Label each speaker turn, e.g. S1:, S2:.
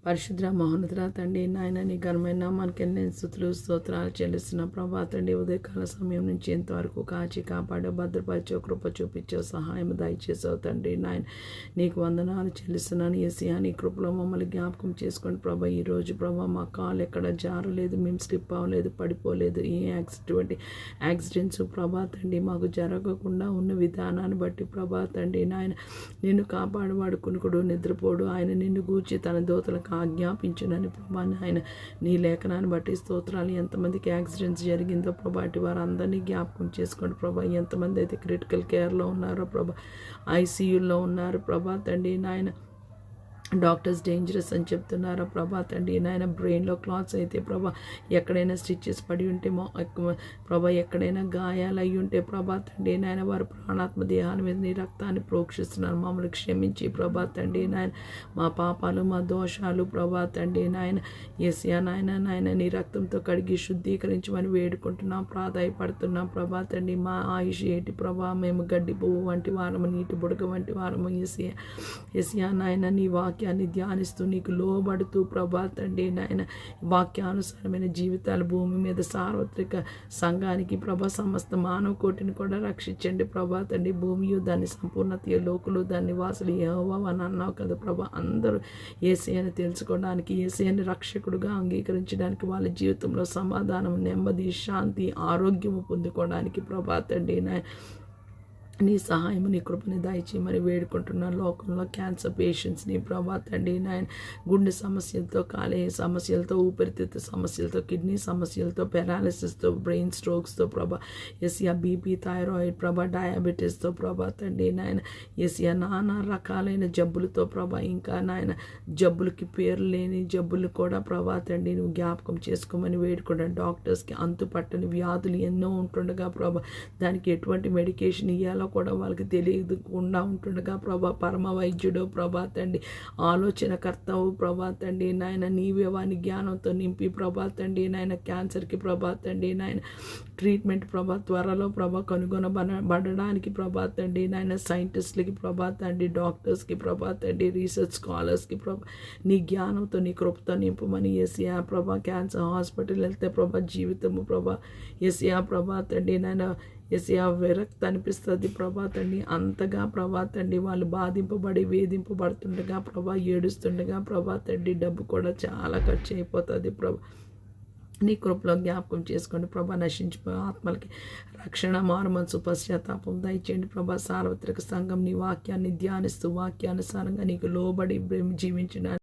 S1: పరిశుద్ర మహోన్నతుల తండ్రి నాయన నీ ఘనమైన నామానికి నేను స్తుతులు స్తోత్రాలు చెల్లిస్తున్న ప్రభా తండ్రి ఉదయకాల సమయం నుంచి ఎంతవరకు కాచి కాపాడో భద్రపరిచో కృప చూపించో సహాయం దయచేసావు తండ్రి నాయన నీకు వందనాలు చెల్లిస్తున్నాను యేసయ్యా నీ కృపలో మమ్మల్ని జ్ఞాపకం చేసుకోండి ప్రభా ఈరోజు ప్రభా మా కాలు ఎక్కడ జారలేదు మేము స్లిప్ అవ్వలేదు పడిపోలేదు ఏ యాక్సిడెంట్స్ ప్రభా తండ్రి మాకు జరగకుండా ఉన్న విధానాన్ని బట్టి ప్రభా తండ్రి నాయన నిన్ను కాపాడువాడు కునుకుడు నిద్రపోడు ఆయన నిన్ను గూర్చి తన దోతలకు ఆజ్ఞాపించునని ప్రభా ఆయన నీ లేఖనాన్ని బట్టి స్తోత్రాలు ఎంతమందికి యాక్సిడెంట్స్ జరిగిందో ప్రభా అటు వారందరినీ జ్ఞాపకం చేసుకోండి ప్రభా ఎంతమంది అయితే క్రిటికల్ కేర్లో ఉన్నారో ప్రభా ఐసీయూలో ఉన్నారు ప్రభా తండ్రి నాయన డాక్టర్స్ డేంజరస్ అని చెప్తున్నారా ప్రభా తండ్రి నాయన బ్రెయిన్లో క్లాత్స్ అయితే ప్రభా ఎక్కడైనా స్టిచ్చెస్ పడి ఉంటే ప్రభా ఎక్కడైనా గాయాలు అయ్యి ఉంటే ప్రభా తండ్రి నాయన వారు ప్రాణాత్మ దేహాన్ని మీద నీ రక్తాన్ని ప్రోక్షిస్తున్నారు మమ్మల్ని క్షమించి ప్రభా తండ్రి నాయన మా పాపాలు మా దోషాలు ప్రభా తండ్రి నాయన యేసయ్యా నాయన నీ రక్తంతో కడిగి శుద్ధీకరించమని వేడుకుంటున్నాం ప్రాధాయపడుతున్నాం ప్రభా తండ్రి మా ఆయుష్ ఏంటి ప్రభా మేము గడ్డి పువ్వు వంటి వారము నీటి బుడగ వంటి వారము యేసయ్యా నాయన నీ వాక్యాన్ని ధ్యానిస్తూ నీకు లోబడుతూ ప్రభా తండ్రి నాయన వాక్యానుసారమైన జీవితాలు భూమి మీద సార్వత్రిక సంఘానికి ప్రభా సమస్త మానవ కోటిని కూడా రక్షించండి ప్రభా తండ్రి భూమియు దాని సంపూర్ణత లోకులు దాని వాసులు యెహోవా అని అన్నావు కదా ప్రభా అందరూ యేసయ్యను తెలుసుకోవడానికి యేసయ్యను రక్షకుడుగా అంగీకరించడానికి వాళ్ళ జీవితంలో సమాధానం నెమ్మది శాంతి ఆరోగ్యము పొందుకోవడానికి ప్రభా తండ్రి నాయన నీ సహాయం నీ కృపని దయచేయమని వేడుకుంటున్నాను లోకంలో క్యాన్సర్ పేషెంట్స్ని ప్రభా తండ్రి నాయన గుండె సమస్యలతో కాలేయ సమస్యలతో ఊపిరితిత్తు సమస్యలతో కిడ్నీ సమస్యలతో పెరాలిసిస్తో బ్రెయిన్ స్ట్రోక్స్తో ప్రభా యేసయ్యా బీపీ థైరాయిడ్ ప్రభా డయాబెటీస్తో ప్రభా తండ్రి నాయన యేసయ్యా నానా రకాలైన జబ్బులతో ప్రభా ఇంకా నాయన జబ్బులకి పేరు లేని జబ్బులు కూడా ప్రభా తండ్రి నువ్వు జ్ఞాపకం చేసుకోమని వేడుకుంటాను డాక్టర్స్కి అంతుపట్టని వ్యాధులు ఎన్నో ఉంటుండగా ప్రభా దానికి ఎటువంటి మెడికేషన్ ఇవ్వాలో కూడా వాళ్ళకి తెలియకుండా ఉంటుండగా ప్రభా పరమ వైద్యుడు ప్రభా తండ్రి ఆలోచనకర్తవు ప్రభా తండ్రి నాయన నీవే వాని జ్ఞానంతో నింపి ప్రభా తండ్రి నాయన క్యాన్సర్కి ప్రభా తండ్రి నాయన ట్రీట్మెంట్ ప్రభా త్వరలో ప్రభా కనుగొనబడడానికి ప్రభా తండ్రి నాయన సైంటిస్టులకి ప్రభా తండ్రి డాక్టర్స్కి ప్రభా తండ్రి రీసెర్చ్ స్కాలర్స్కి ప్రభా నీ జ్ఞానంతో నీ కృపతో నింపమని యేసయ్యా ప్రభా క్యాన్సర్ హాస్పిటల్ వెళ్తే ప్రభా జీవితము ప్రభా యేసయ్యా ప్రభా తండ్రి నాయన యేసయ్యా విరక్తి అనిపిస్తుంది ప్రభా తండ్రి అంతగా ప్రభా తండ్రి వాళ్ళు బాధింపబడి వేధింపబడుతుండగా ప్రభా ఏడుస్తుండగా ప్రభా తండ్రి డబ్బు కూడా చాలా ఖర్చు అయిపోతుంది ప్రభా నీ కృపలో జ్ఞాపకం చేసుకోండి ప్రభా నశించిపోయే ఆత్మలకి రక్షణ మారుమనసు పశ్చాత్తాపం దయచేయండి ప్రభా సార్వత్రిక సంఘం నీ వాక్యాన్ని ధ్యానిస్తూ వాక్యానుసారంగా నీకు లోబడి జీవించడానికి